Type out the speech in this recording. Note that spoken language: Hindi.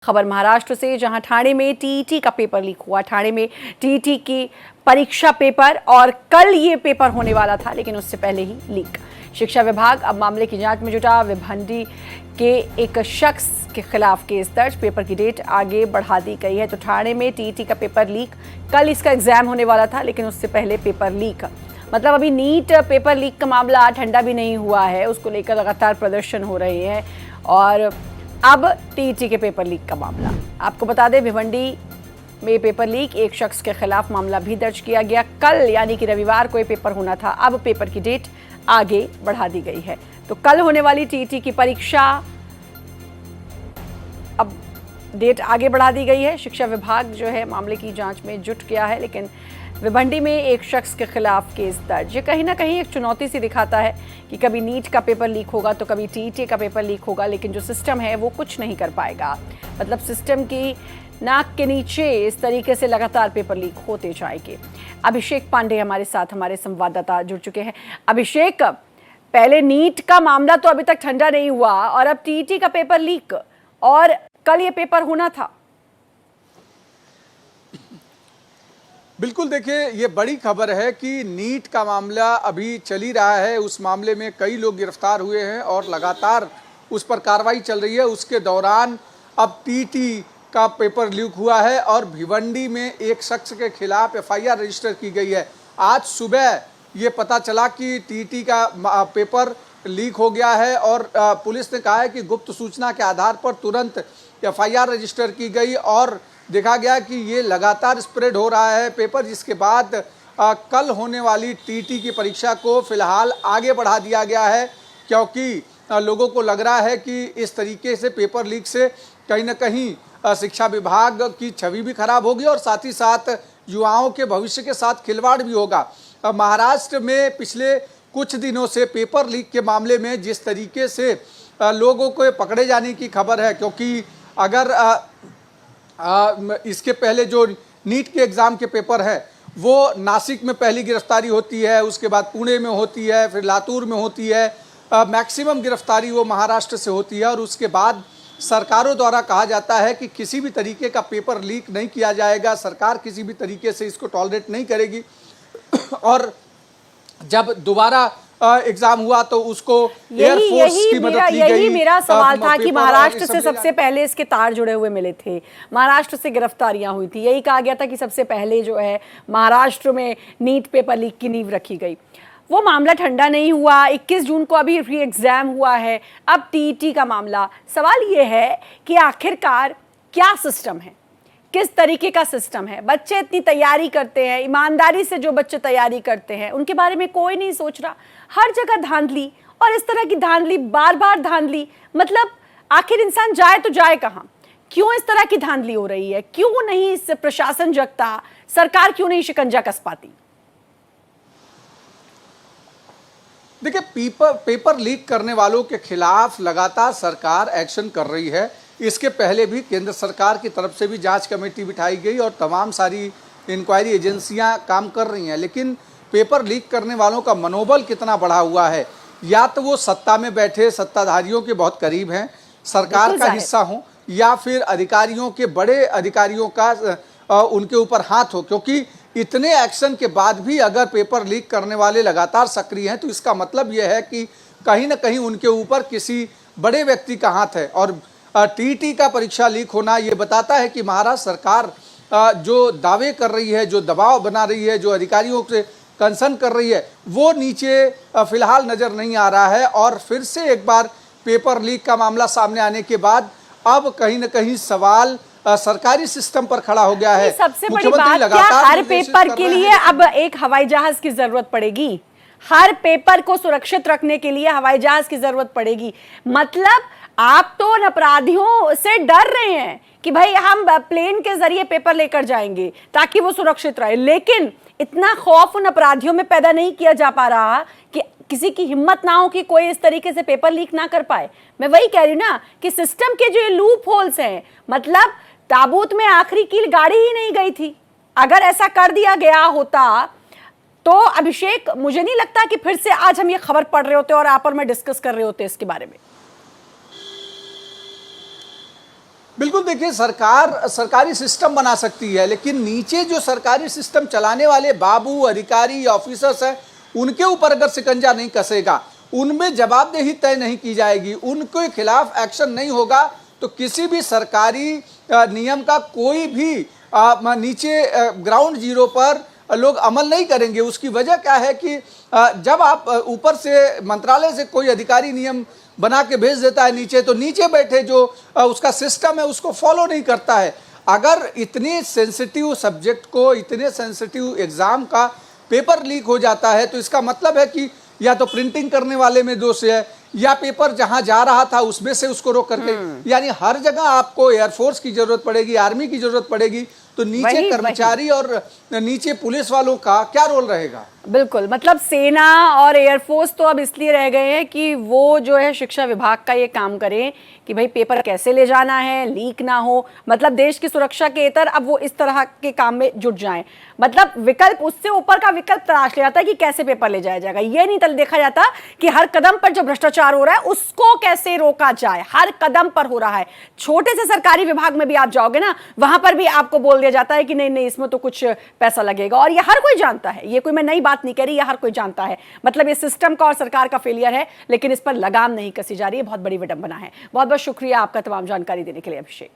खबर महाराष्ट्र से, जहां ठाणे में टीईटी का पेपर लीक हुआ। ठाणे में टीईटी की परीक्षा पेपर और कल ये पेपर होने वाला था, लेकिन उससे पहले ही लीक। शिक्षा विभाग अब मामले की जांच में जुटा। भिवंडी के एक शख्स के खिलाफ केस दर्ज। पेपर की डेट आगे बढ़ा दी गई है। तो ठाणे में टीईटी का पेपर लीक, कल इसका एग्जाम होने वाला था, लेकिन उससे पहले पेपर लीक। मतलब अभी नीट पेपर लीक का मामला ठंडा भी नहीं हुआ है, उसको लेकर लगातार प्रदर्शन हो रहे हैं। और अब टीईटी के पेपर लीक का मामला, आपको बता दें भिवंडी में पेपर लीक, एक शख्स के खिलाफ मामला भी दर्ज किया गया। कल यानी कि रविवार को ये पेपर होना था, अब पेपर की डेट आगे बढ़ा दी गई है। तो कल होने वाली टीईटी की परीक्षा अब डेट आगे बढ़ा दी गई है। शिक्षा विभाग जो है मामले की जांच में जुट गया है, लेकिन भिवंडी में एक शख्स के खिलाफ केस दर्ज। ये कहीं ना कहीं एक चुनौती सी दिखाता है कि कभी नीट का पेपर लीक होगा तो कभी टीईटी का पेपर लीक होगा, लेकिन जो सिस्टम है वो कुछ नहीं कर पाएगा। मतलब सिस्टम की नाक के नीचे इस तरीके से लगातार पेपर लीक होते जाएंगे। अभिषेक पांडे हमारे साथ, हमारे संवाददाता जुड़ चुके हैं। अभिषेक, पहले नीट का मामला तो अभी तक ठंडा नहीं हुआ और अब टीईटी का पेपर लीक, और कल ये पेपर होना था। बिल्कुल, देखिए ये बड़ी खबर है कि नीट का मामला अभी चल ही रहा है। उस मामले में कई लोग गिरफ्तार हुए हैं और लगातार उस पर कार्रवाई चल रही है। उसके दौरान अब टीईटी का पेपर लीक हुआ है और भिवंडी में एक शख्स के खिलाफ एफआईआर रजिस्टर की गई है। आज सुबह ये पता चला कि टीईटी का पेपर लीक हो गया है और पुलिस ने कहा है कि गुप्त सूचना के आधार पर तुरंत एफआईआर रजिस्टर की गई और देखा गया कि ये लगातार स्प्रेड हो रहा है पेपर, जिसके बाद कल होने वाली टीईटी की परीक्षा को फिलहाल आगे बढ़ा दिया गया है, क्योंकि लोगों को लग रहा है कि इस तरीके से पेपर लीक से कहीं ना कहीं शिक्षा विभाग की छवि भी खराब होगी और साथ ही साथ युवाओं के भविष्य के साथ खिलवाड़ भी होगा। महाराष्ट्र में पिछले कुछ दिनों से पेपर लीक के मामले में जिस तरीके से लोगों को पकड़े जाने की खबर है, क्योंकि अगर इसके पहले जो नीट के एग्ज़ाम के पेपर है वो नासिक में पहली गिरफ्तारी होती है, उसके बाद पुणे में होती है, फिर लातूर में होती है, मैक्सिमम गिरफ्तारी वो महाराष्ट्र से होती है और उसके बाद सरकारों द्वारा कहा जाता है कि किसी भी तरीके का पेपर लीक नहीं किया जाएगा, सरकार किसी भी तरीके से इसको टॉलरेट नहीं करेगी। और जब दोबारा एग्जाम हुआ तो उसको एयरफोर्स की मदद ली गई। यही मेरा सवाल था कि महाराष्ट्र से सबसे पहले इसके तार जुड़े हुए मिले थे, महाराष्ट्र से गिरफ्तारियां हुई थी, यही कहा गया था कि सबसे पहले जो है महाराष्ट्र में नीट पेपर लीक की नींव रखी गई। वो मामला ठंडा नहीं हुआ, 21 जून को अभी री एग्जाम हुआ है, अब टीईटी का मामला। सवाल ये है कि आखिरकार क्या सिस्टम है, किस तरीके का सिस्टम है। बच्चे इतनी तैयारी करते हैं, ईमानदारी से जो बच्चे तैयारी करते हैं उनके बारे में कोई नहीं सोच रहा। हर जगह धांधली, और इस तरह की धांधली, बार बार धांधली। मतलब आखिर इंसान जाए तो जाए कहां? क्यों इस तरह की धांधली हो रही है? क्यों नहीं इस प्रशासन जगता? सरकार क्यों नहीं शिकंजा कस पाती? देखिए, पेपर लीक करने वालों के खिलाफ लगातार सरकार एक्शन कर रही है। इसके पहले भी केंद्र सरकार की तरफ से भी जांच कमेटी बिठाई गई और तमाम सारी इंक्वायरी एजेंसियां काम कर रही हैं, लेकिन पेपर लीक करने वालों का मनोबल कितना बढ़ा हुआ है। या तो वो सत्ता में बैठे सत्ताधारियों के बहुत करीब हैं, सरकार का हिस्सा हो, या फिर अधिकारियों के, बड़े अधिकारियों का उनके ऊपर हाथ हो, क्योंकि इतने एक्शन के बाद भी अगर पेपर लीक करने वाले लगातार सक्रिय हैं तो इसका मतलब यह है कि कहीं ना कहीं उनके ऊपर किसी बड़े व्यक्ति का हाथ है। और टीईटी का परीक्षा लीक होना ये बताता है कि महाराष्ट्र सरकार जो दावे कर रही है, जो दबाव बना रही है, जो अधिकारियों से कंसर्न कर रही है, वो नीचे फिलहाल नज़र नहीं आ रहा है। और फिर से एक बार पेपर लीक का मामला सामने आने के बाद अब कहीं ना कहीं सवाल सरकारी सिस्टम पर खड़ा हो गया है। सबसे बड़ी बात, क्या हर पेपर के लिए अब एक हवाई जहाज की जरूरत पड़ेगी? हर पेपर को सुरक्षित रखने के लिए हवाई जहाज की जरूरत पड़ेगी? मतलब आप तो उन अपराधियों से डर रहे हैं कि भाई हम प्लेन के जरिए पेपर लेकर जाएंगे ताकि वो सुरक्षित रहे, लेकिन इतना खौफ उन अपराधियों में पैदा नहीं किया जा पा रहा कि किसी की हिम्मत ना हो कि कोई इस तरीके से पेपर लीक ना कर पाए। मैं वही कह रही हूं ना कि सिस्टम के जो ये लूप होल्स हैं, मतलब ताबूत में आखिरी कील गाड़ी ही नहीं गई थी। अगर ऐसा कर दिया गया होता तो अभिषेक, मुझे नहीं लगता कि फिर से आज हम ये खबर पढ़ रहे होते और आप और मैं डिस्कस कर रहे होते इसके बारे में। बिल्कुल, देखिए सरकार सरकारी सिस्टम बना सकती है, लेकिन नीचे जो सरकारी सिस्टम चलाने वाले बाबू, अधिकारी, ऑफिसर्स हैं, उनके ऊपर अगर शिकंजा नहीं कसेगा, उनमें जवाबदेही तय नहीं की जाएगी, उनके खिलाफ एक्शन नहीं होगा, तो किसी भी सरकारी नियम का कोई भी नीचे ग्राउंड जीरो पर लोग अमल नहीं करेंगे। उसकी वजह क्या है कि जब आप ऊपर से मंत्रालय से कोई अधिकारी नियम बना के भेज देता है नीचे, तो नीचे बैठे जो उसका सिस्टम है उसको फॉलो नहीं करता है। अगर इतनी सेंसिटिव सब्जेक्ट को, इतने सेंसिटिव एग्जाम का पेपर लीक हो जाता है, तो इसका मतलब है कि या तो प्रिंटिंग करने वाले में दोष है, या पेपर जहां जा रहा था उसमें से उसको रोक करके, यानी हर जगह आपको एयरफोर्स की जरूरत पड़ेगी, आर्मी की जरूरत पड़ेगी, तो नीचे कर्मचारी और नीचे पुलिस वालों का क्या रोल रहेगा? बिल्कुल, मतलब सेना और एयरफोर्स तो अब इसलिए रह गए हैं कि वो जो है शिक्षा विभाग का ये काम करें कि भाई पेपर कैसे ले जाना है, लीक ना हो, मतलब देश की सुरक्षा के इतर अब वो इस तरह के काम में जुट जाएं। मतलब विकल्प, उससे ऊपर का विकल्प तलाश लिया जाता है कि कैसे पेपर ले जाया जाएगा। ये नहीं देखा जाता कि हर कदम पर जो भ्रष्टाचार हो रहा है उसको कैसे रोका जाए। हर कदम पर हो रहा है। छोटे से सरकारी विभाग में भी आप जाओगे ना, वहां पर भी आपको बोल दिया जाता है कि नहीं नहीं इसमें तो कुछ पैसा लगेगा, और ये हर कोई जानता है। ये कोई मैं नई बात नहीं कह रही, ये हर कोई जानता है। मतलब ये सिस्टम का और सरकार का फेलियर है, लेकिन इस पर लगाम नहीं कसी जा रही है। बहुत बड़ी विडंबना है। बहुत बहुत शुक्रिया आपका तमाम जानकारी देने के लिए अभिषेक।